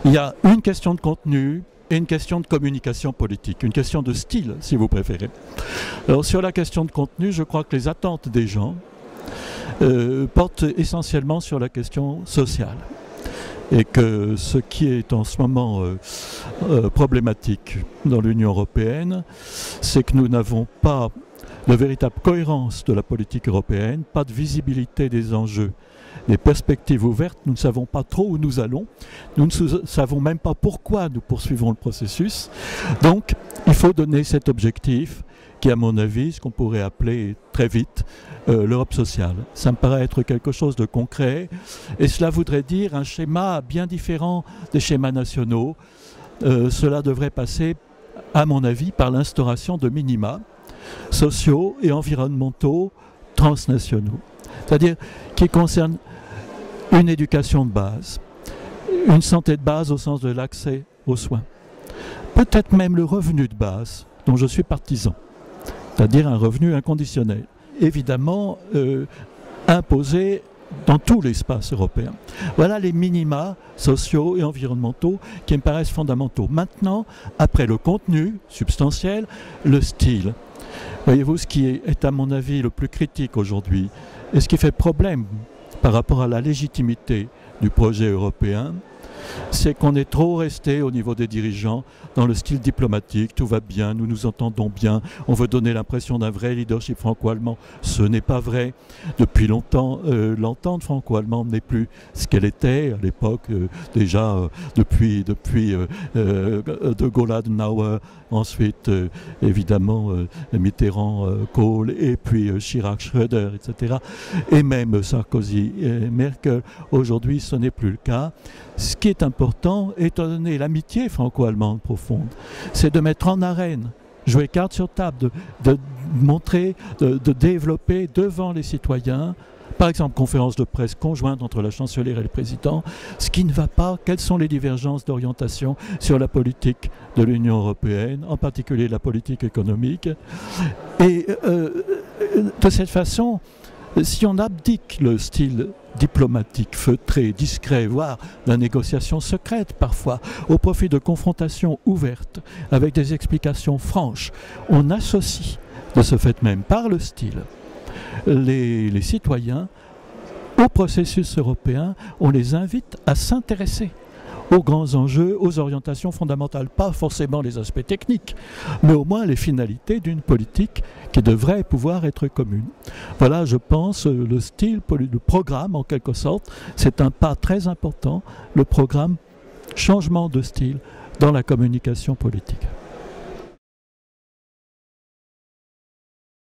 Il y a une question de contenu et une question de communication politique, une question de style, si vous préférez. Alors, sur la question de contenu, je crois que les attentes des gens portent essentiellement sur la question sociale. Et que ce qui est en ce moment problématique dans l'Union européenne, c'est que nous n'avons pas de véritable cohérence de la politique européenne, pas de visibilité des enjeux, des perspectives ouvertes, nous ne savons pas trop où nous allons, nous ne savons même pas pourquoi nous poursuivons le processus. Donc, il faut donner cet objectif qui, à mon avis, ce qu'on pourrait appeler très vite l'Europe sociale. Ça me paraît être quelque chose de concret et cela voudrait dire un schéma bien différent des schémas nationaux. Cela devrait passer, à mon avis, par l'instauration de minima sociaux et environnementaux transnationaux. C'est-à-dire qui concernent une éducation de base, une santé de base au sens de l'accès aux soins, peut-être même le revenu de base dont je suis partisan, c'est-à-dire un revenu inconditionnel, évidemment imposé dans tout l'espace européen. Voilà les minima sociaux et environnementaux qui me paraissent fondamentaux. Maintenant, après le contenu substantiel, le style. Voyez-vous, ce qui est à mon avis le plus critique aujourd'hui et ce qui fait problème par rapport à la légitimité du projet européen, c'est qu'on est trop resté au niveau des dirigeants dans le style diplomatique, tout va bien, nous nous entendons bien, on veut donner l'impression d'un vrai leadership franco-allemand. Ce n'est pas vrai. Depuis longtemps, l'entente franco-allemande n'est plus ce qu'elle était à l'époque, déjà depuis De Gaulle, Adenauer, ensuite évidemment Mitterrand, Kohl, et puis Chirac, Schröder, etc. Et même Sarkozy et Merkel. Aujourd'hui, ce n'est plus le cas. Ce qui est important, étant donné l'amitié franco-allemande profonde, c'est de mettre en arène, jouer carte sur table, de montrer, de développer devant les citoyens, par exemple conférence de presse conjointe entre la chancelière et le président, ce qui ne va pas, quelles sont les divergences d'orientation sur la politique de l'Union européenne, en particulier la politique économique. Et de cette façon, si on abdique le style diplomatique, feutré, discret, voire la négociation secrète parfois, au profit de confrontations ouvertes, avec des explications franches, on associe de ce fait même, par le style, les citoyens au processus européen, on les invite à s'intéresser aux grands enjeux, aux orientations fondamentales, pas forcément les aspects techniques, mais au moins les finalités d'une politique qui devrait pouvoir être commune. Voilà, je pense, le style, le programme en quelque sorte, c'est un pas très important, le programme changement de style dans la communication politique.